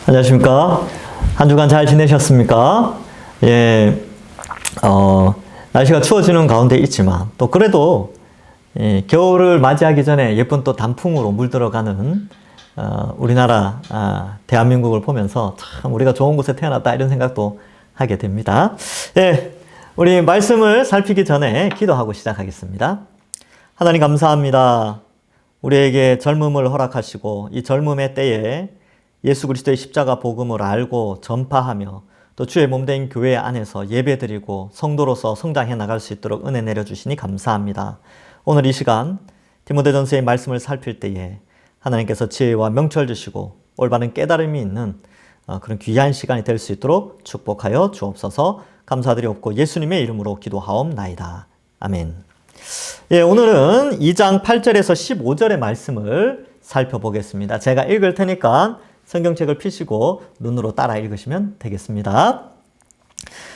안녕하십니까? 한 주간 잘 지내셨습니까? 예, 날씨가 추워지는 가운데 있지만, 또 그래도, 겨울을 맞이하기 전에 예쁜 또 단풍으로 물들어가는, 우리나라, 대한민국을 보면서 참 우리가 좋은 곳에 태어났다 이런 생각도 하게 됩니다. 예, 우리 말씀을 살피기 전에 기도하고 시작하겠습니다. 하나님 감사합니다. 우리에게 젊음을 허락하시고 이 젊음의 때에 예수 그리스도의 십자가 복음을 알고 전파하며 또 주의 몸된 교회 안에서 예배드리고 성도로서 성장해 나갈 수 있도록 은혜 내려주시니 감사합니다. 오늘 이 시간 디모데전서의 말씀을 살필 때에 하나님께서 지혜와 명철 주시고 올바른 깨달음이 있는 그런 귀한 시간이 될 수 있도록 축복하여 주옵소서. 감사드리옵고 예수님의 이름으로 기도하옵나이다. 아멘. 예, 오늘은 2장 8절에서 15절의 말씀을 살펴보겠습니다. 제가 읽을 테니까 성경책을 펴시고 눈으로 따라 읽으시면 되겠습니다.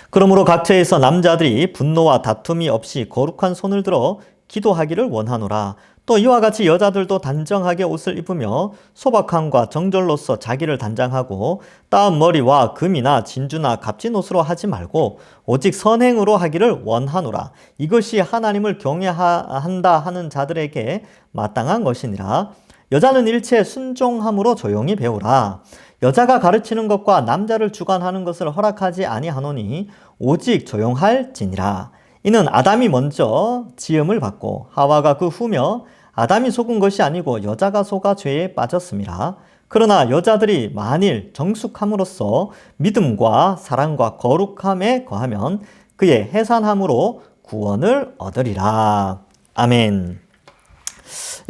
그러므로 각처에서 남자들이 분노와 다툼이 없이 거룩한 손을 들어 기도하기를 원하노라. 또 이와 같이 여자들도 단정하게 옷을 입으며 소박함과 정절로서 자기를 단장하고 따은 머리와 금이나 진주나 값진 옷으로 하지 말고 오직 선행으로 하기를 원하노라. 이것이 하나님을 경외한다 하는 자들에게 마땅한 것이니라. 여자는 일체 순종함으로 조용히 배우라. 여자가 가르치는 것과 남자를 주관하는 것을 허락하지 아니하노니 오직 조용할지니라. 이는 아담이 먼저 지음을 받고 하와가 그 후며 아담이 속은 것이 아니고 여자가 속아 죄에 빠졌음이라. 그러나 여자들이 만일 정숙함으로써 믿음과 사랑과 거룩함에 거하면 그의 해산함으로 구원을 얻으리라. 아멘.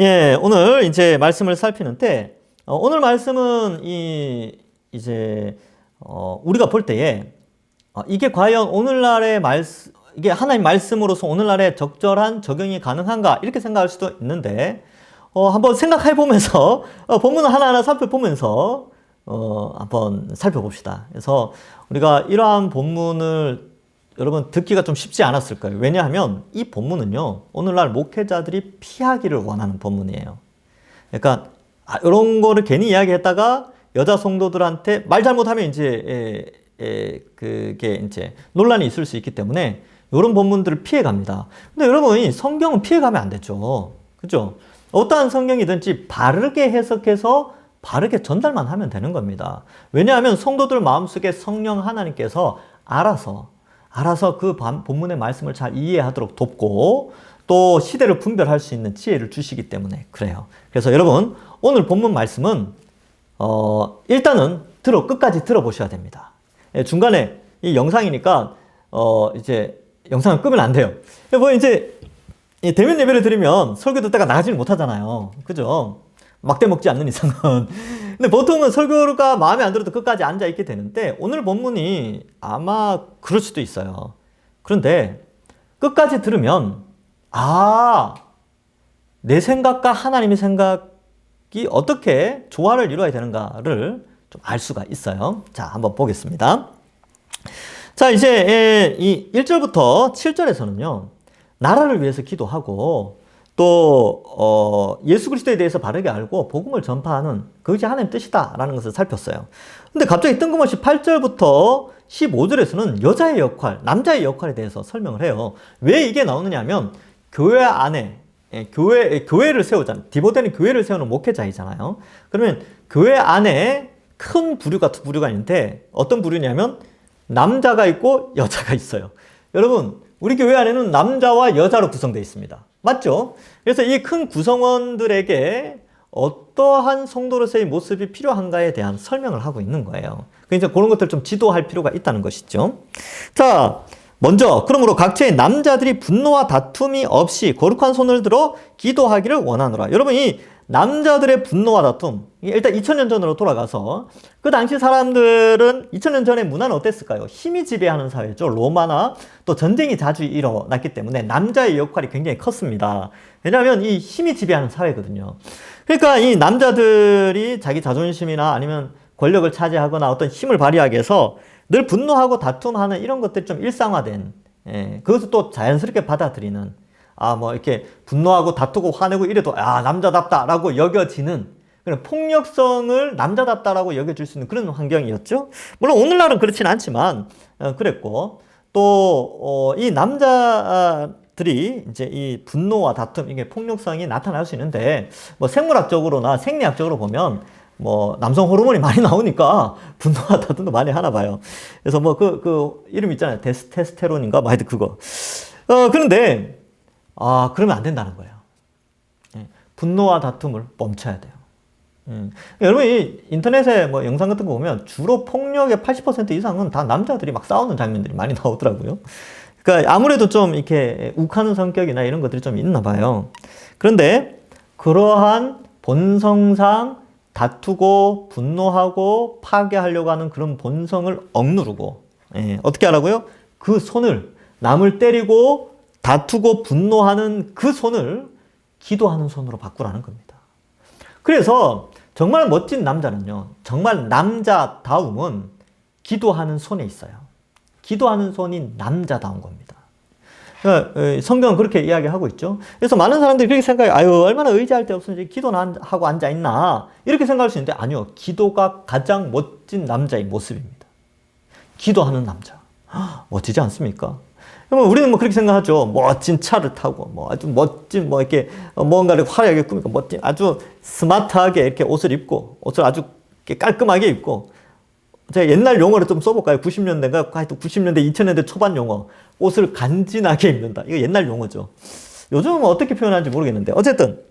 예, 오늘 이제 말씀을 살피는데, 오늘 말씀은 우리가 볼 때에, 이게 과연 오늘날의 말씀, 이게 하나님 말씀으로서 오늘날에 적절한 적용이 가능한가? 이렇게 생각할 수도 있는데, 한번 생각해 보면서, 본문을 하나하나 살펴보면서, 한번 살펴봅시다. 그래서 우리가 이러한 본문을 여러분 듣기가 좀 쉽지 않았을 거예요. 왜냐하면 이 본문은요, 오늘날 목회자들이 피하기를 원하는 본문이에요. 그러니까 이런 거를 괜히 이야기했다가 여자 성도들한테 말 잘못하면 그게 이제 논란이 있을 수 있기 때문에 이런 본문들을 피해갑니다. 근데 여러분, 성경은 피해가면 안 되죠. 그죠? 어떠한 성경이든지 바르게 해석해서 바르게 전달만 하면 되는 겁니다. 왜냐하면 성도들 마음속에 성령 하나님께서 알아서 그 본문의 말씀을 잘 이해하도록 돕고 또 시대를 분별할 수 있는 지혜를 주시기 때문에 그래요. 그래서 여러분, 오늘 본문 말씀은 일단은 끝까지 들어보셔야 됩니다. 중간에 이 영상이니까 이제 영상을 끄면 안 돼요. 뭐 이제 대면 예배를 드리면 설교 듣다가 나가지는 못하잖아요. 그죠? 막대 먹지 않는 이상은. 근데 보통은 설교가 마음에 안 들어도 끝까지 앉아 있게 되는데 오늘 본문이 아마 그럴 수도 있어요. 그런데 끝까지 들으면 내 생각과 하나님의 생각이 어떻게 조화를 이루어야 되는가를 좀 알 수가 있어요. 자, 한번 보겠습니다. 자, 이제 이 1절부터 7절에서는요. 나라를 위해서 기도하고 또 예수 그리스도에 대해서 바르게 알고 복음을 전파하는 그것이 하나님의 뜻이다라는 것을 살폈어요. 근데 갑자기 뜬금없이 8절부터 15절에서는 여자의 역할, 남자의 역할에 대해서 설명을 해요. 왜 이게 나오느냐 하면 교회 안에 교회를 세우잖아요. 디모데는 교회를 세우는 목회자이잖아요. 그러면 교회 안에 큰 부류가 두 부류가 있는데 어떤 부류냐면 남자가 있고 여자가 있어요. 여러분, 우리 교회 안에는 남자와 여자로 구성되어 있습니다. 맞죠? 그래서 이 큰 구성원들에게 어떠한 성도로서의 모습이 필요한가에 대한 설명을 하고 있는 거예요. 그러니까 그런 것들 좀 지도할 필요가 있다는 것이죠. 자, 먼저 그러므로 각처의 남자들이 분노와 다툼이 없이 거룩한 손을 들어 기도하기를 원하노라. 여러분, 이 남자들의 분노와 다툼, 일단 2000년 전으로 돌아가서 그 당시 사람들은 2000년 전의 문화는 어땠을까요? 힘이 지배하는 사회죠. 로마나 또 전쟁이 자주 일어났기 때문에 남자의 역할이 굉장히 컸습니다. 왜냐하면 이 힘이 지배하는 사회거든요. 그러니까 이 남자들이 자기 자존심이나 아니면 권력을 차지하거나 어떤 힘을 발휘하기 위해서 늘 분노하고 다툼하는 이런 것들이 좀 일상화된, 그것을 또 자연스럽게 받아들이는, 이렇게 분노하고 다투고 화내고 이래도 남자답다라고 여겨지는 그런 폭력성을 남자답다라고 여겨줄 수 있는 그런 환경이었죠. 물론 오늘날은 그렇지는 않지만 그랬고 또 이 남자들이 이제 이 분노와 다툼 이게 폭력성이 나타날 수 있는데 뭐 생물학적으로나 생리학적으로 보면 뭐 남성 호르몬이 많이 나오니까 분노와 다툼도 많이 하나 봐요. 그래서 뭐 그 이름 있잖아요. 테스토스테론인가? 뭐 하여튼 그거. 그런데 그러면 안 된다는 거예요. 예, 분노와 다툼을 멈춰야 돼요. 여러분 이 인터넷에 뭐 영상 같은 거 보면 주로 폭력의 80% 이상은 다 남자들이 막 싸우는 장면들이 많이 나오더라고요. 그러니까 아무래도 좀 이렇게 욱하는 성격이나 이런 것들이 좀 있나 봐요. 그런데 그러한 본성상 다투고 분노하고 파괴하려고 하는 그런 본성을 억누르고 어떻게 하라고요? 그 손을 남을 때리고 다투고 분노하는 그 손을 기도하는 손으로 바꾸라는 겁니다. 그래서 정말 멋진 남자는요. 정말 남자다움은 기도하는 손에 있어요. 기도하는 손이 남자다운 겁니다. 성경은 그렇게 이야기하고 있죠. 그래서 많은 사람들이 그렇게 생각해요. 아유, 얼마나 의지할 데 없으면 기도는 하고 앉아있나. 이렇게 생각할 수 있는데 아니요. 기도가 가장 멋진 남자의 모습입니다. 기도하는 남자. 멋지지 않습니까? 그러면 우리는 뭐 그렇게 생각하죠. 멋진 차를 타고, 뭐 아주 멋진, 뭐 이렇게 뭔가를 화려하게 꾸미고, 멋진, 아주 스마트하게 이렇게 옷을 입고, 옷을 아주 깔끔하게 입고, 제가 옛날 용어를 좀 써볼까요? 90년대인가? 하여튼 90년대, 2000년대 초반 용어. 옷을 간지나게 입는다. 이거 옛날 용어죠. 요즘은 어떻게 표현하는지 모르겠는데. 어쨌든,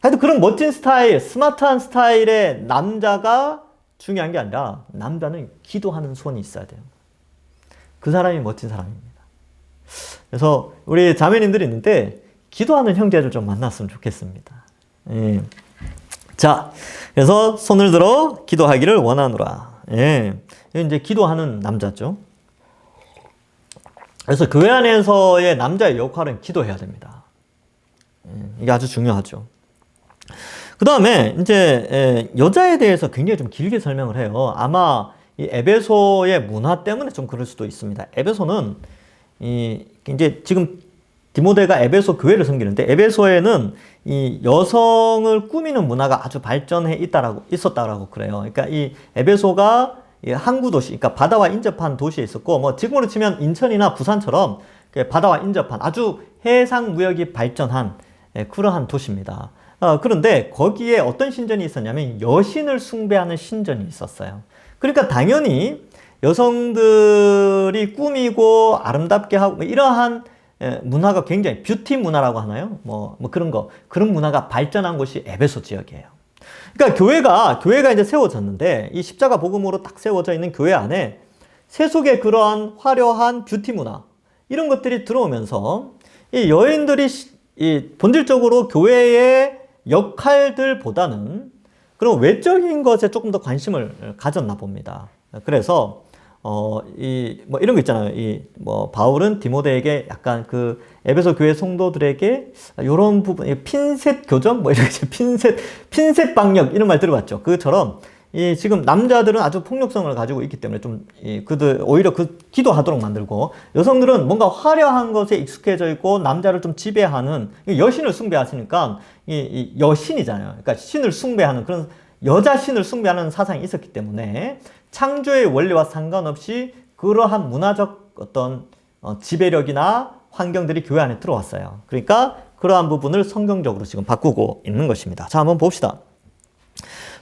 하여튼 그런 멋진 스타일, 스마트한 스타일의 남자가 중요한 게 아니라, 남자는 기도하는 손이 있어야 돼요. 그 사람이 멋진 사람입니다. 그래서 우리 자매님들이 있는데, 기도하는 형제를 좀 만났으면 좋겠습니다. 예. 자, 그래서 손을 들어 기도하기를 원하노라. 예. 이제 기도하는 남자죠. 그래서 교회 안에서의 남자의 역할은 기도해야 됩니다. 이게 아주 중요하죠. 그 다음에 이제 여자에 대해서 굉장히 좀 길게 설명을 해요. 아마 이 에베소의 문화 때문에 좀 그럴 수도 있습니다. 에베소는 이제 지금 디모데가 에베소 교회를 섬기는데 에베소에는 이 여성을 꾸미는 문화가 아주 발전해 있었다라고 그래요. 그러니까 이 에베소가 항구 도시, 그러니까 바다와 인접한 도시에 있었고, 뭐 지금으로 치면 인천이나 부산처럼 바다와 인접한 아주 해상 무역이 발전한 그러한 도시입니다. 그런데 거기에 어떤 신전이 있었냐면 여신을 숭배하는 신전이 있었어요. 그러니까 당연히 여성들이 꾸미고 아름답게 하고 이러한 문화가 굉장히 뷰티 문화라고 하나요? 뭐 그런 문화가 발전한 곳이 에베소 지역이에요. 그러니까 교회가 이제 세워졌는데 이 십자가 복음으로 딱 세워져 있는 교회 안에 세속의 그러한 화려한 뷰티 문화 이런 것들이 들어오면서 이 여인들이 본질적으로 교회의 역할들보다는 그런 외적인 것에 조금 더 관심을 가졌나 봅니다. 그래서 뭐 이런 거 있잖아요. 바울은 디모데에게 약간 그 에베소 교회 성도들에게 이런 부분, 핀셋 교정? 뭐 이렇게 핀셋 방역 이런 말 들어봤죠. 그처럼 지금 남자들은 아주 폭력성을 가지고 있기 때문에 그들 오히려 기도하도록 만들고 여성들은 뭔가 화려한 것에 익숙해져 있고 남자를 좀 지배하는 여신을 숭배하시니까 여신이잖아요. 그러니까 신을 숭배하는 그런 여자 신을 숭배하는 사상이 있었기 때문에 창조의 원리와 상관없이 그러한 문화적 어떤 지배력이나 환경들이 교회 안에 들어왔어요. 그러니까 그러한 부분을 성경적으로 지금 바꾸고 있는 것입니다. 자, 한번 봅시다.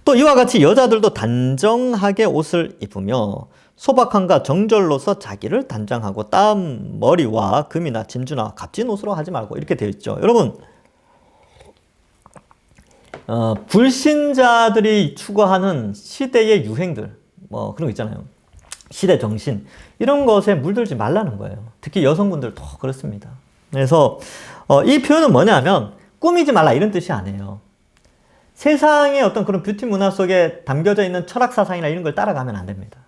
또 이와 같이 여자들도 단정하게 옷을 입으며 소박함과 정절로서 자기를 단장하고 땀, 머리와 금이나 진주나 값진 옷으로 하지 말고 이렇게 되어 있죠. 여러분, 불신자들이 추구하는 시대의 유행들, 뭐 그런 거 있잖아요. 시대 정신 이런 것에 물들지 말라는 거예요. 특히 여성분들도 그렇습니다. 그래서 이 표현은 뭐냐면 꾸미지 말라 이런 뜻이 아니에요. 세상의 어떤 그런 뷰티 문화 속에 담겨져 있는 철학 사상이나 이런 걸 따라가면 안 됩니다.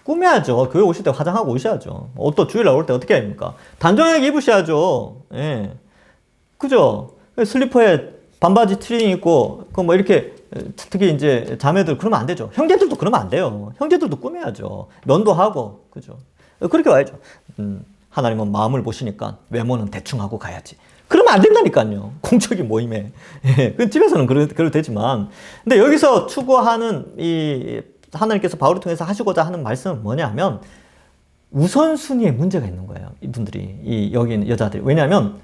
꾸며야죠. 교회 오실 때 화장하고 오셔야죠. 옷도 주일날 올 때 어떻게 해야 됩니까? 단정하게 입으셔야죠. 예. 그죠? 슬리퍼에 반바지 트링 입고 뭐 이렇게 특히 이제 자매들 그러면 안 되죠. 형제들도 그러면 안 돼요. 형제들도 꾸며야죠. 면도 하고 그죠. 그렇게 와야죠. 하나님은 마음을 보시니까 외모는 대충 하고 가야지. 그러면 안 된다니까요. 공적인 모임에. 예, 그 집에서는 그래도 되지만. 근데 여기서 추구하는 하나님께서 바울을 통해서 하시고자 하는 말씀은 뭐냐 하면 우선순위에 문제가 있는 거예요. 이분들이, 여기 있는 여자들이. 왜냐하면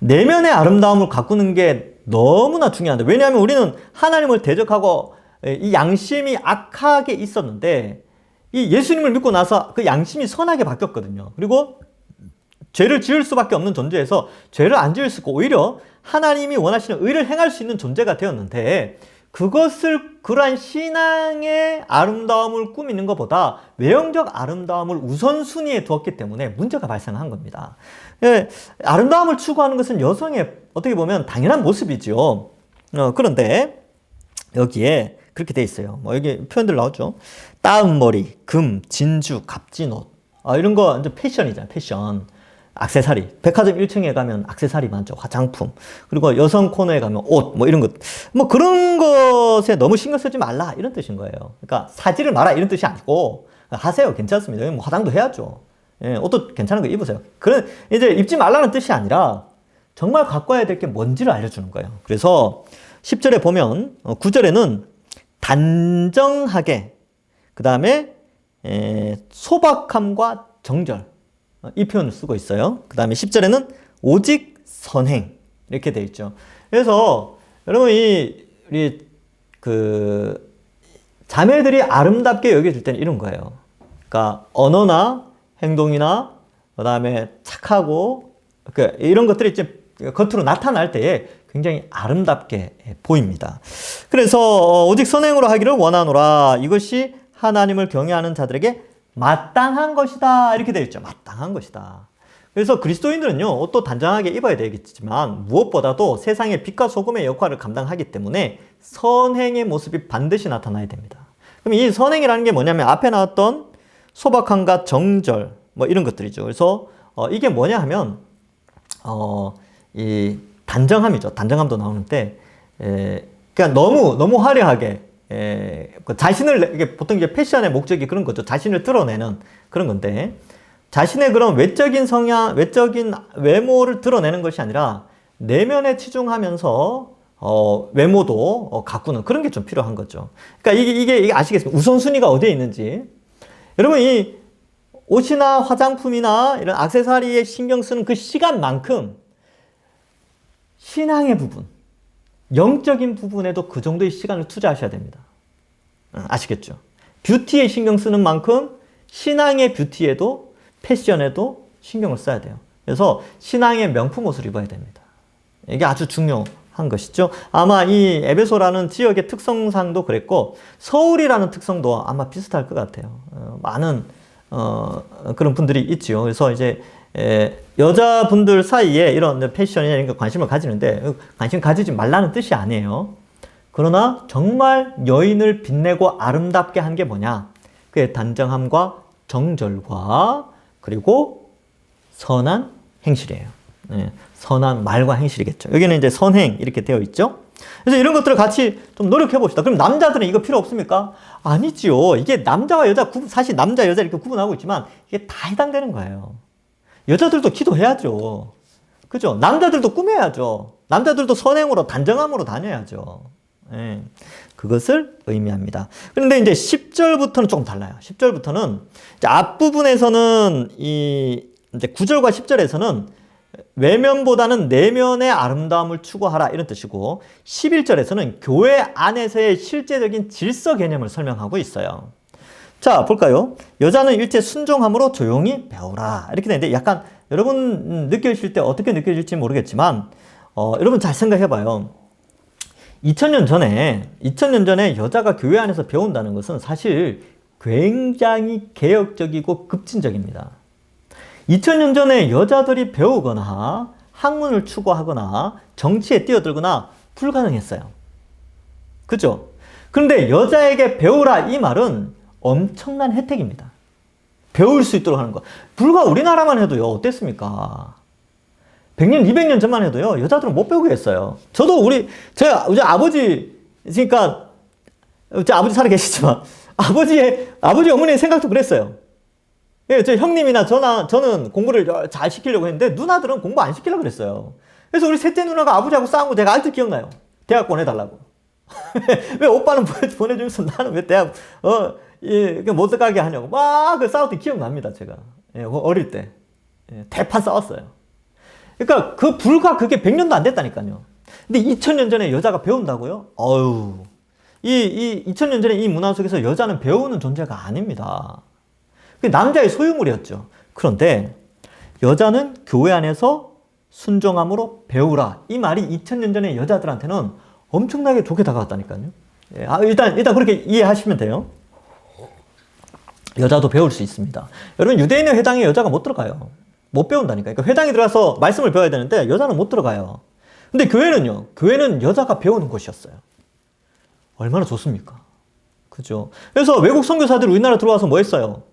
내면의 아름다움을 가꾸는 게 너무나 중요한데, 왜냐하면 우리는 하나님을 대적하고 이 양심이 악하게 있었는데 이 예수님을 믿고 나서 그 양심이 선하게 바뀌었거든요. 그리고 죄를 지을 수밖에 없는 존재에서 죄를 안 지을 수 있고 오히려 하나님이 원하시는 의를 행할 수 있는 존재가 되었는데, 그러한 신앙의 아름다움을 꾸미는 것보다 외형적 아름다움을 우선순위에 두었기 때문에 문제가 발생한 겁니다. 예, 아름다움을 추구하는 것은 여성의 어떻게 보면 당연한 모습이죠. 그런데 여기에 그렇게 돼 있어요. 뭐 여기 표현들 나오죠. 따은 머리, 금, 진주, 값진 옷. 이런 거 완전 패션이잖아요. 패션. 액세서리. 백화점 1층에 가면 액세서리 많죠. 화장품. 그리고 여성 코너에 가면 옷, 뭐 이런 것. 뭐 그런 것에 너무 신경 쓰지 말라. 이런 뜻인 거예요. 그러니까 사지를 마라. 이런 뜻이 아니고 하세요. 괜찮습니다. 뭐 화장도 해야죠. 예, 옷도 괜찮은 거 입으세요. 이제 입지 말라는 뜻이 아니라 정말 갖고 와야 될 게 뭔지를 알려주는 거예요. 그래서 10절에 보면 9절에는 단정하게, 그 다음에 소박함과 정절, 이 표현을 쓰고 있어요. 그 다음에 10절에는 오직 선행, 이렇게 되어 있죠. 그래서 여러분 우리 자매들이 아름답게 여겨질 때는 이런 거예요. 그러니까 언어나 행동이나 그 다음에 착하고 이런 것들이 이제 겉으로 나타날 때에 굉장히 아름답게 보입니다. 그래서 오직 선행으로 하기를 원하노라. 이것이 하나님을 경외하는 자들에게 마땅한 것이다. 이렇게 되어 있죠. 마땅한 것이다. 그래서 그리스도인들은요, 옷도 단정하게 입어야 되겠지만 무엇보다도 세상의 빛과 소금의 역할을 감당하기 때문에 선행의 모습이 반드시 나타나야 됩니다. 그럼 이 선행이라는 게 뭐냐면 앞에 나왔던 소박함과 정절, 뭐 이런 것들이죠. 그래서 이게 뭐냐 하면 이 단정함이죠. 단정함도 나오는데, 그러니까 너무 화려하게, 이게 보통 이제 패션의 목적이 그런 거죠. 자신을 드러내는 그런 건데, 자신의 그런 외적인 성향, 외적인 외모를 드러내는 것이 아니라 내면에 치중하면서 외모도 가꾸는 그런 게 좀 필요한 거죠. 그러니까 이게 아시겠습니까? 우선순위가 어디에 있는지. 여러분, 이 옷이나 화장품이나 이런 액세서리에 신경 쓰는 그 시간만큼 신앙의 부분, 영적인 부분에도 그 정도의 시간을 투자하셔야 됩니다. 아시겠죠? 뷰티에 신경 쓰는 만큼 신앙의 뷰티에도, 패션에도 신경을 써야 돼요. 그래서 신앙의 명품 옷을 입어야 됩니다. 이게 아주 중요한 것이죠. 아마 이 에베소라는 지역의 특성상도 그랬고 서울이라는 특성도 아마 비슷할 것 같아요. 많은 그런 분들이 있지요. 그래서 이제 여자분들 사이에 이런 패션이나 이런 거 관심을 가지는데, 관심 가지지 말라는 뜻이 아니에요. 그러나 정말 여인을 빛내고 아름답게 한 게 뭐냐? 그의 단정함과 정절과 그리고 선한 행실이에요. 선한 말과 행실이겠죠. 여기는 이제 선행 이렇게 되어 있죠. 그래서 이런 것들을 같이 좀 노력해 봅시다. 그럼 남자들은 이거 필요 없습니까? 아니지요. 이게 남자와 여자, 사실 남자, 여자 이렇게 구분하고 있지만 이게 다 해당되는 거예요. 여자들도 기도해야죠. 그죠? 남자들도 꾸며야죠. 남자들도 선행으로, 단정함으로 다녀야죠. 예, 그것을 의미합니다. 그런데 이제 10절부터는 조금 달라요. 10절부터는 앞부분에서는 이제 9절과 10절에서는 외면보다는 내면의 아름다움을 추구하라 이런 뜻이고, 11절에서는 교회 안에서의 실제적인 질서 개념을 설명하고 있어요. 자, 볼까요? 여자는 일제 순종함으로 조용히 배우라. 이렇게 되는데 약간 여러분 느껴질 때 어떻게 느껴질지 모르겠지만, 여러분 잘 생각해봐요. 2000년 전에 여자가 교회 안에서 배운다는 것은 사실 굉장히 개혁적이고 급진적입니다. 2000년 전에 여자들이 배우거나 학문을 추구하거나 정치에 뛰어들거나 불가능했어요. 그죠? 그런데 여자에게 배우라 이 말은 엄청난 혜택입니다. 배울 수 있도록 하는 거. 불과 우리나라만 해도요, 어땠습니까? 100년, 200년 전만 해도요, 여자들은 못 배우게 했어요. 저도 우리 아버지, 그러니까, 제 아버지 살아계시지만, 아버지 어머니의 생각도 그랬어요. 예, 저 형님이나 저는 공부를 잘 시키려고 했는데, 누나들은 공부 안 시키려고 그랬어요. 그래서 우리 셋째 누나가 아버지하고 싸운 거 제가 아직도 기억나요. 대학 보내달라고. 왜 오빠는 보내주면서 나는 왜 대학, 못 가게 하냐고. 막 싸울 때 기억납니다, 제가. 예, 어릴 때. 예, 대판 싸웠어요. 그러니까 불과 그게 100년도 안 됐다니까요. 근데 2000년 전에 여자가 배운다고요? 어휴. 2000년 전에 이 문화 속에서 여자는 배우는 존재가 아닙니다. 남자의 소유물이었죠. 그런데 여자는 교회 안에서 순종함으로 배우라. 이 말이 2000년 전에 여자들한테는 엄청나게 좋게 다가왔다니까요. 예, 일단 그렇게 이해하시면 돼요. 여자도 배울 수 있습니다. 여러분, 유대인의 회당에 여자가 못 들어가요. 못 배운다니까요. 그러니까 회당에 들어가서 말씀을 배워야 되는데 여자는 못 들어가요. 근데 교회는요. 교회는 여자가 배우는 곳이었어요. 얼마나 좋습니까? 그죠? 그래서 외국 선교사들이 우리나라 들어와서 뭐 했어요?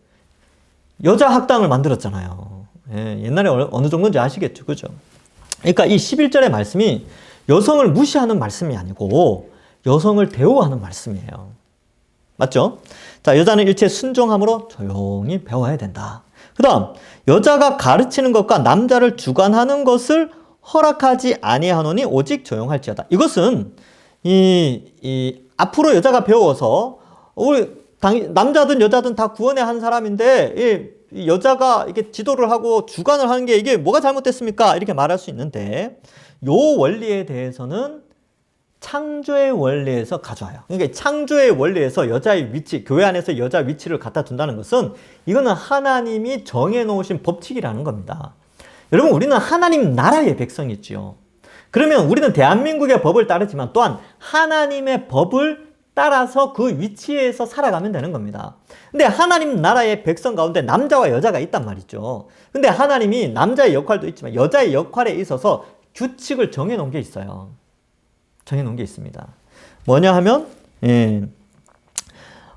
여자 학당을 만들었잖아요. 예, 옛날에 어느 정도인지 아시겠죠? 그죠? 그러니까 이 11절의 말씀이 여성을 무시하는 말씀이 아니고 여성을 대우하는 말씀이에요. 맞죠? 자, 여자는 일체 순종함으로 조용히 배워야 된다. 그 다음, 여자가 가르치는 것과 남자를 주관하는 것을 허락하지 아니하노니 오직 조용할지어다. 이것은 앞으로 여자가 배워서 남자든 여자든 다 구원의 한 사람인데 이 여자가 이렇게 지도를 하고 주관을 하는 게 이게 뭐가 잘못됐습니까? 이렇게 말할 수 있는데 요 원리에 대해서는 창조의 원리에서 가져와요. 그러니까 창조의 원리에서 여자의 위치, 교회 안에서 여자 위치를 갖다 둔다는 것은 이거는 하나님이 정해놓으신 법칙이라는 겁니다. 여러분, 우리는 하나님 나라의 백성이지요. 그러면 우리는 대한민국의 법을 따르지만 또한 하나님의 법을 따라서 그 위치에서 살아가면 되는 겁니다. 근데 하나님 나라의 백성 가운데 남자와 여자가 있단 말이죠. 근데 하나님이 남자의 역할도 있지만 여자의 역할에 있어서 규칙을 정해놓은 게 있어요. 정해놓은 게 있습니다. 뭐냐 하면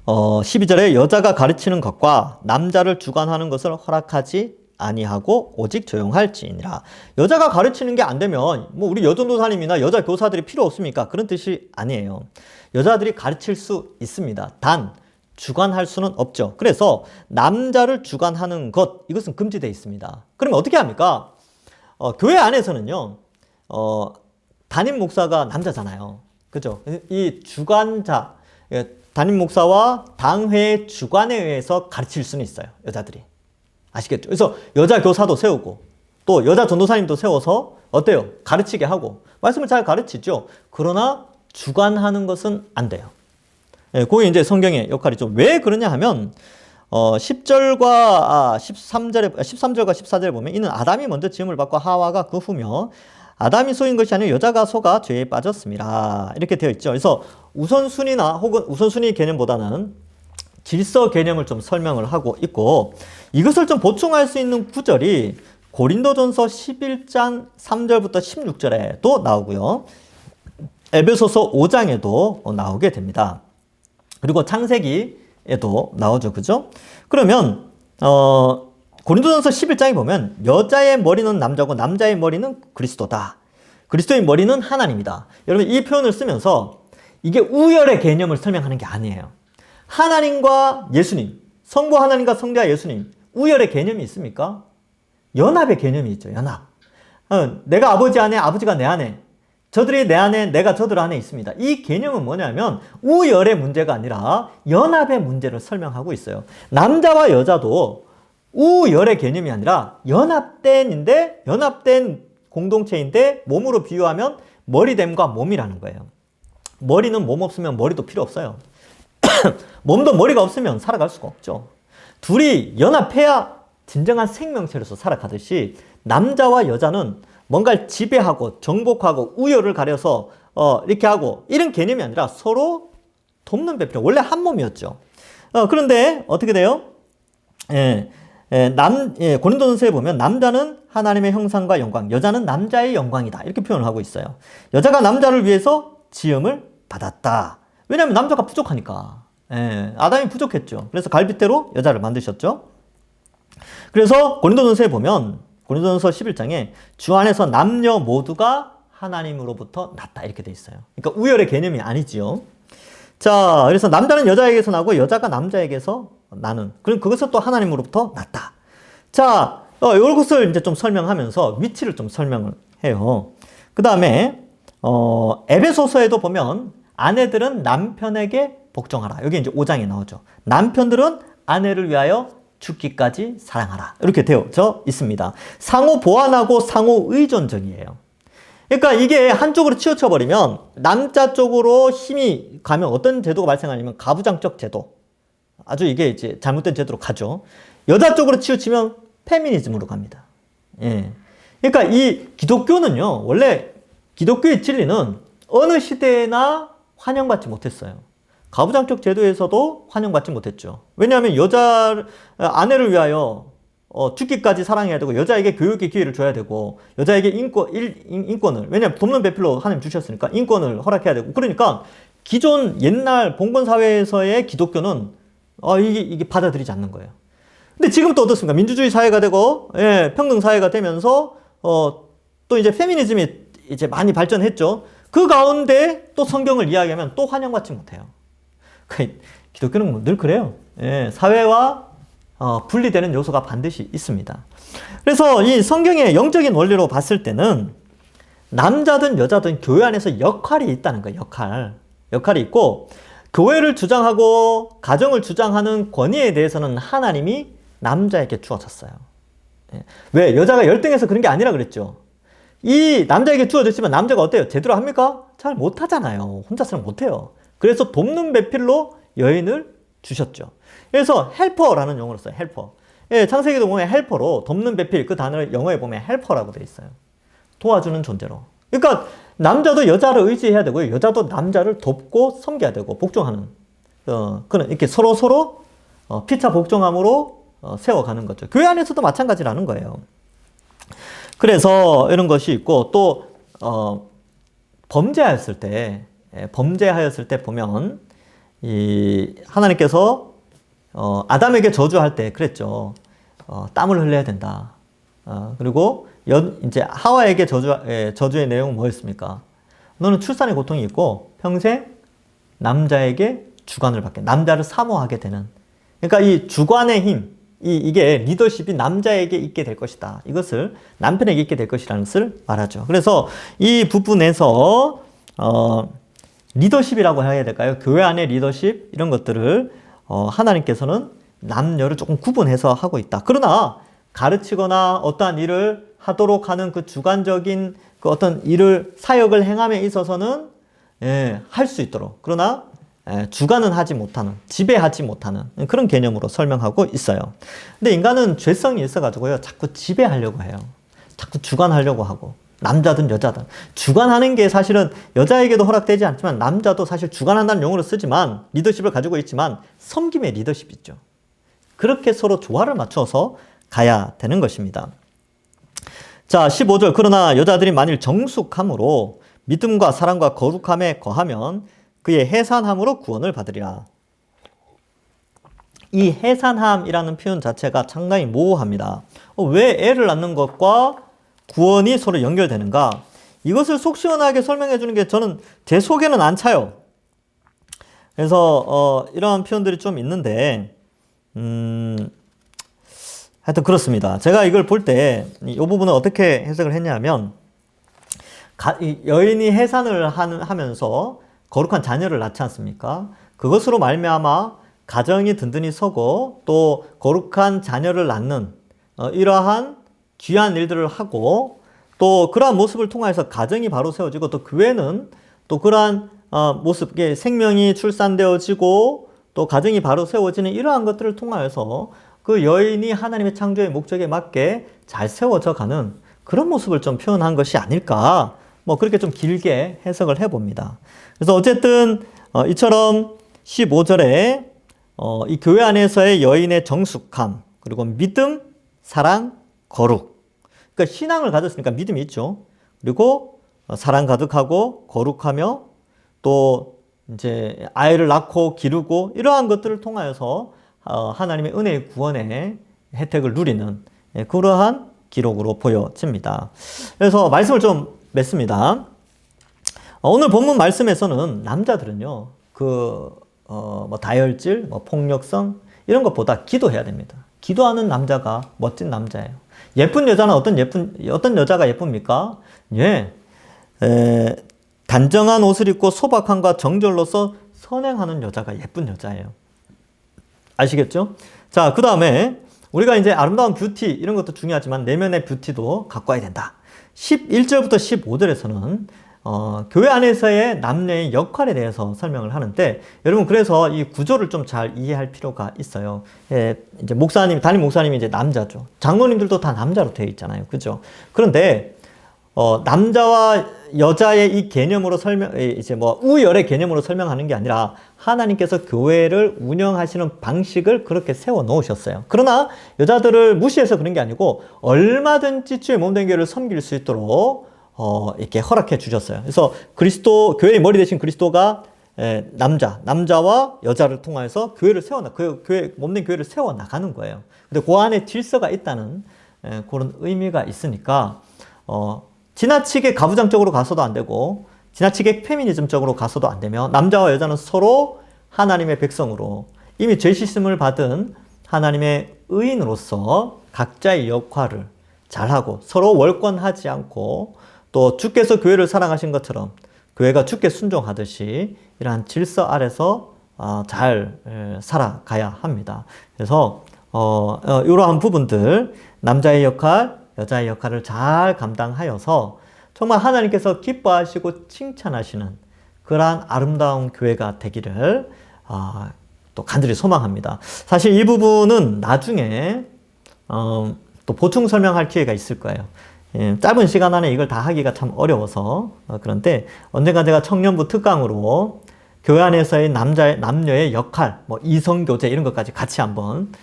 12절에 여자가 가르치는 것과 남자를 주관하는 것을 허락하지 아니하고 오직 조용할지니라. 여자가 가르치는 게 안 되면 뭐 우리 여전도사님이나 여자 교사들이 필요 없습니까? 그런 뜻이 아니에요. 여자들이 가르칠 수 있습니다. 단 주관할 수는 없죠. 그래서 남자를 주관하는 것, 이것은 금지되어 있습니다. 그러면 어떻게 합니까? 교회 안에서는요, 담임 목사가 남자잖아요. 그죠? 이 주관자, 담임 목사와 당회의 주관에 의해서 가르칠 수는 있어요. 여자들이. 아시겠죠? 그래서 여자 교사도 세우고 또 여자 전도사님도 세워서 어때요? 가르치게 하고 말씀을 잘 가르치죠. 그러나 주관하는 것은 안 돼요. 그게 이제 성경의 역할이죠. 왜 그러냐 하면 13절과 14절에 보면 이는 아담이 먼저 지음을 받고 하와가 그 후며 아담이 속인 것이 아니라 여자가 속아 죄에 빠졌습니다. 이렇게 되어 있죠. 그래서 우선순위나 혹은 우선순위 개념보다는 질서 개념을 좀 설명을 하고 있고 이것을 좀 보충할 수 있는 구절이 고린도전서 11장 3절부터 16절에도 나오고요. 에베소서 5장에도 나오게 됩니다. 그리고 창세기에도 나오죠. 그죠? 그러면 고린도전서 11장에 보면 여자의 머리는 남자고 남자의 머리는 그리스도다. 그리스도의 머리는 하나님이다. 여러분, 이 표현을 쓰면서 이게 우열의 개념을 설명하는 게 아니에요. 하나님과 예수님, 성부 하나님과 성자 예수님, 우열의 개념이 있습니까? 연합의 개념이 있죠. 연합. 내가 아버지 안에, 아버지가 내 안에, 저들이 내 안에, 내가 저들 안에 있습니다. 이 개념은 뭐냐면 우열의 문제가 아니라 연합의 문제를 설명하고 있어요. 남자와 여자도 우열의 개념이 아니라 연합된 공동체인데 몸으로 비유하면 머리됨과 몸이라는 거예요. 머리는 몸 없으면 머리도 필요 없어요. 몸도 머리가 없으면 살아갈 수가 없죠. 둘이 연합해야 진정한 생명체로서 살아가듯이 남자와 여자는 뭔가를 지배하고 정복하고 우열을 가려서 이렇게 하고 이런 개념이 아니라 서로 돕는 배필. 원래 한 몸이었죠. 그런데 어떻게 돼요? 고린도전서에 보면 남자는 하나님의 형상과 영광, 여자는 남자의 영광이다. 이렇게 표현을 하고 있어요. 여자가 남자를 위해서 지음을 받았다. 왜냐하면 남자가 부족하니까. 아담이 부족했죠. 그래서 갈빗대로 여자를 만드셨죠. 그래서 고린도전서에 보면 고린도전서 11장에 주 안에서 남녀 모두가 하나님으로부터 났다. 이렇게 돼 있어요. 그러니까 우열의 개념이 아니지요. 자, 그래서 남자는 여자에게서 나고 여자가 남자에게서 나는. 그럼 그것은 또 하나님으로부터 났다. 자, 이것을 이제 좀 설명하면서 위치를 좀 설명을 해요. 그 다음에 에베소서에도 보면 아내들은 남편에게 복종하라. 여기 이제 5장에 나오죠. 남편들은 아내를 위하여 죽기까지 사랑하라. 이렇게 되어져 있습니다. 상호 보완하고 상호 의존적이에요. 그러니까 이게 한쪽으로 치우쳐 버리면 남자 쪽으로 힘이 가면 어떤 제도가 발생하냐면 가부장적 제도. 아주 이게 이제 잘못된 제도로 가죠. 여자 쪽으로 치우치면 페미니즘으로 갑니다. 예. 그러니까 이 기독교는요, 원래 기독교의 진리는 어느 시대에나 환영받지 못했어요. 가부장적 제도에서도 환영받지 못했죠. 왜냐하면 아내를 위하여 죽기까지 사랑해야 되고, 여자에게 교육의 기회를 줘야 되고, 여자에게 인권을, 왜냐하면 돕는 배필로 하나님 주셨으니까 인권을 허락해야 되고, 그러니까 기존 옛날 봉건 사회에서의 기독교는 이게 받아들이지 않는 거예요. 근데 지금 또 어떻습니까? 민주주의 사회가 되고, 예, 평등 사회가 되면서 또 이제 페미니즘이 이제 많이 발전했죠. 그 가운데 또 성경을 이야기하면 또 환영받지 못해요. 기독교는 늘 그래요. 예, 사회와 분리되는 요소가 반드시 있습니다. 그래서 이 성경의 영적인 원리로 봤을 때는 남자든 여자든 교회 안에서 역할이 있다는 거예요. 역할이 있고, 교회를 주장하고 가정을 주장하는 권위에 대해서는 하나님이 남자에게 주어졌어요. 예. 왜? 여자가 열등해서 그런 게 아니라 그랬죠. 이 남자에게 주어졌지만 남자가 어때요? 제대로 합니까? 잘 못하잖아요. 혼자서는 못해요. 그래서 돕는 배필로 여인을 주셨죠. 그래서 헬퍼라는 용어를 써요. 헬퍼. 예, 창세기도 보면 헬퍼로 돕는 배필, 그 단어를 영어에 보면 헬퍼라고 되어 있어요. 도와주는 존재로. 그러니까 남자도 여자를 의지해야 되고요. 여자도 남자를 돕고 섬겨야 되고 복종하는 그런 이렇게 서로 피차 복종함으로 세워가는 거죠. 교회 안에서도 마찬가지라는 거예요. 그래서 이런 것이 있고, 또 범죄하였을 때 보면 이 하나님께서 아담에게 저주할 때 그랬죠. 땀을 흘려야 된다. 그리고 이제 하와에게 저주의 내용은 뭐였습니까? 너는 출산의 고통이 있고 평생 남자에게 주관을 받게, 남자를 사모하게 되는. 그러니까 이 주관의 힘, 이게 리더십이 남자에게 있게 될 것이다. 이것을 남편에게 있게 될 것이라는 것을 말하죠. 그래서 이 부분에서 리더십이라고 해야 될까요? 교회 안의 리더십 이런 것들을 하나님께서는 남녀를 조금 구분해서 하고 있다. 그러나 가르치거나 어떠한 일을 하도록 하는 그 주관적인 그 어떤 일을 사역을 행함에 있어서는 할 수 있도록, 그러나 주관은 하지 못하는, 지배하지 못하는 그런 개념으로 설명하고 있어요. 근데 인간은 죄성이 있어가지고요, 자꾸 지배하려고 해요. 자꾸 주관하려고 하고, 남자든 여자든. 주관하는 게 사실은 여자에게도 허락되지 않지만 남자도 사실 주관한다는 용어를 쓰지만, 리더십을 가지고 있지만 섬김의 리더십이 있죠. 그렇게 서로 조화를 맞춰서 가야 되는 것입니다. 자, 15절. 그러나 여자들이 만일 정숙함으로 믿음과 사랑과 거룩함에 거하면 그의 해산함으로 구원을 받으리라. 이 해산함이라는 표현 자체가 상당히 모호합니다. 왜 애를 낳는 것과 구원이 서로 연결되는가? 이것을 속 시원하게 설명해 주는 게 저는 제 속에는 안 차요. 그래서 이러한 표현들이 좀 있는데 하여튼 그렇습니다. 제가 이걸 볼 때 이 부분을 어떻게 해석을 했냐면, 여인이 해산을 하면서 거룩한 자녀를 낳지 않습니까? 그것으로 말미암아 가정이 든든히 서고 또 거룩한 자녀를 낳는 이러한 귀한 일들을 하고, 또 그러한 모습을 통해서 가정이 바로 세워지고, 또 교회는 또 그러한 모습, 생명이 출산되어지고 또 가정이 바로 세워지는 이러한 것들을 통하여서 그 여인이 하나님의 창조의 목적에 맞게 잘 세워져 가는 그런 모습을 좀 표현한 것이 아닐까, 그렇게 좀 길게 해석을 해봅니다. 그래서 어쨌든 이처럼 15절에 이 교회 안에서의 여인의 정숙함, 그리고 믿음, 사랑, 거룩. 그러니까 신앙을 가졌으니까 믿음이 있죠. 그리고 사랑 가득하고 거룩하며 또 이제 아이를 낳고 기르고 이러한 것들을 통하여서 하나님의 은혜의 구원의 혜택을 누리는 그러한 기록으로 보여집니다. 그래서 말씀을 좀 맺습니다. 오늘 본문 말씀에서는 남자들은요, 다혈질, 폭력성 이런 것보다 기도해야 됩니다. 기도하는 남자가 멋진 남자예요. 예쁜 여자는 어떤 여자가 예쁩니까? 예, 단정한 옷을 입고 소박함과 정절로서 선행하는 여자가 예쁜 여자예요. 아시겠죠? 자, 그 다음에 우리가 이제 아름다운 뷰티 이런 것도 중요하지만 내면의 뷰티도 갖고 와야 된다. 11절부터 15절에서는 교회 안에서의 남녀의 역할에 대해서 설명을 하는데, 여러분 그래서 이 구조를 좀 잘 이해할 필요가 있어요. 이제 담임 목사님이 이제 남자죠. 장로님들도 다 남자로 되어 있잖아요. 그죠? 그런데 남자와 여자의 이 개념으로 이제 뭐 우열의 개념으로 설명하는 게 아니라 하나님께서 교회를 운영하시는 방식을 그렇게 세워 놓으셨어요. 그러나 여자들을 무시해서 그런 게 아니고 얼마든지 주의 몸된 교회를 섬길 수 있도록 이렇게 허락해 주셨어요. 그래서 교회의 머리 대신 그리스도가 남자와 여자를 통해서 교회를 몸된 교회를 세워 나가는 거예요. 근데 그 안에 질서가 있다는 그런 의미가 있으니까, 지나치게 가부장적으로 가서도 안 되고, 지나치게 페미니즘적으로 가서도 안 되며, 남자와 여자는 서로 하나님의 백성으로 이미 죄 씻음을 받은 하나님의 의인으로서 각자의 역할을 잘하고 서로 월권하지 않고, 또 주께서 교회를 사랑하신 것처럼 교회가 주께 순종하듯이 이러한 질서 아래서 잘 살아가야 합니다. 그래서 이러한 부분들, 남자의 역할, 여자의 역할을 잘 감당하여서 정말 하나님께서 기뻐하시고 칭찬하시는 그러한 아름다운 교회가 되기를 또 간절히 소망합니다. 사실 이 부분은 나중에 또 보충 설명할 기회가 있을 거예요. 짧은 시간 안에 이걸 다 하기가 참 어려워서 그런데 언젠가 제가 청년부 특강으로 교회 안에서의 남녀의 역할, 뭐 이성교제 이런 것까지 같이 한번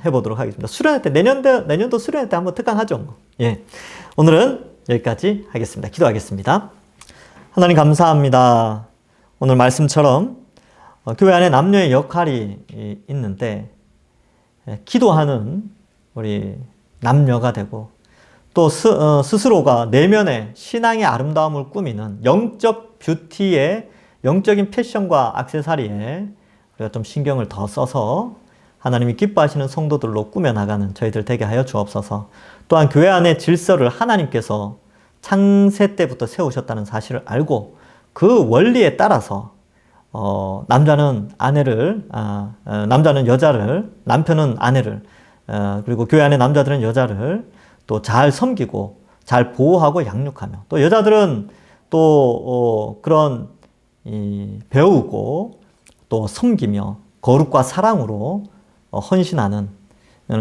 해보도록 하겠습니다. 수련회 때, 내년도 수련회 때 한번 특강하죠. 예. 오늘은 여기까지 하겠습니다. 기도하겠습니다. 하나님 감사합니다. 오늘 말씀처럼 교회 안에 남녀의 역할이 있는데, 기도하는 우리 남녀가 되고, 또 스스로가 내면의 신앙의 아름다움을 꾸미는 영적 뷰티에, 영적인 패션과 액세서리에 우리가 좀 신경을 더 써서 하나님이 기뻐하시는 성도들로 꾸며나가는 저희들 되게 하여 주옵소서. 또한 교회 안의 질서를 하나님께서 창세 때부터 세우셨다는 사실을 알고 그 원리에 따라서 남자는 여자를, 남편은 아내를, 그리고 교회 안의 남자들은 여자를 또 잘 섬기고 잘 보호하고 양육하며, 또 여자들은 또 그런 배우고 또 섬기며 거룩과 사랑으로 헌신하는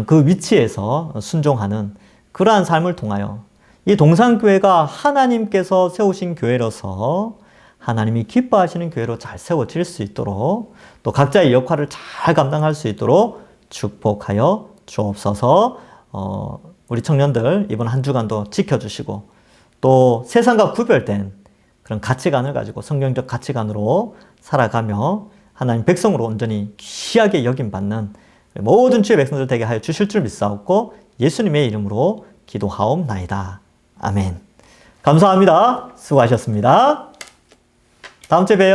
그 위치에서 순종하는 그러한 삶을 통하여 이 동산교회가 하나님께서 세우신 교회로서 하나님이 기뻐하시는 교회로 잘 세워질 수 있도록, 또 각자의 역할을 잘 감당할 수 있도록 축복하여 주옵소서. 우리 청년들 이번 한 주간도 지켜주시고, 또 세상과 구별된 그런 가치관을 가지고 성경적 가치관으로 살아가며 하나님 백성으로 온전히 귀하게 여김받는 모든 주의 백성들 되게 하여 주실 줄 믿사옵고 예수님의 이름으로 기도하옵나이다. 아멘. 감사합니다. 수고하셨습니다. 다음 주에 봬요.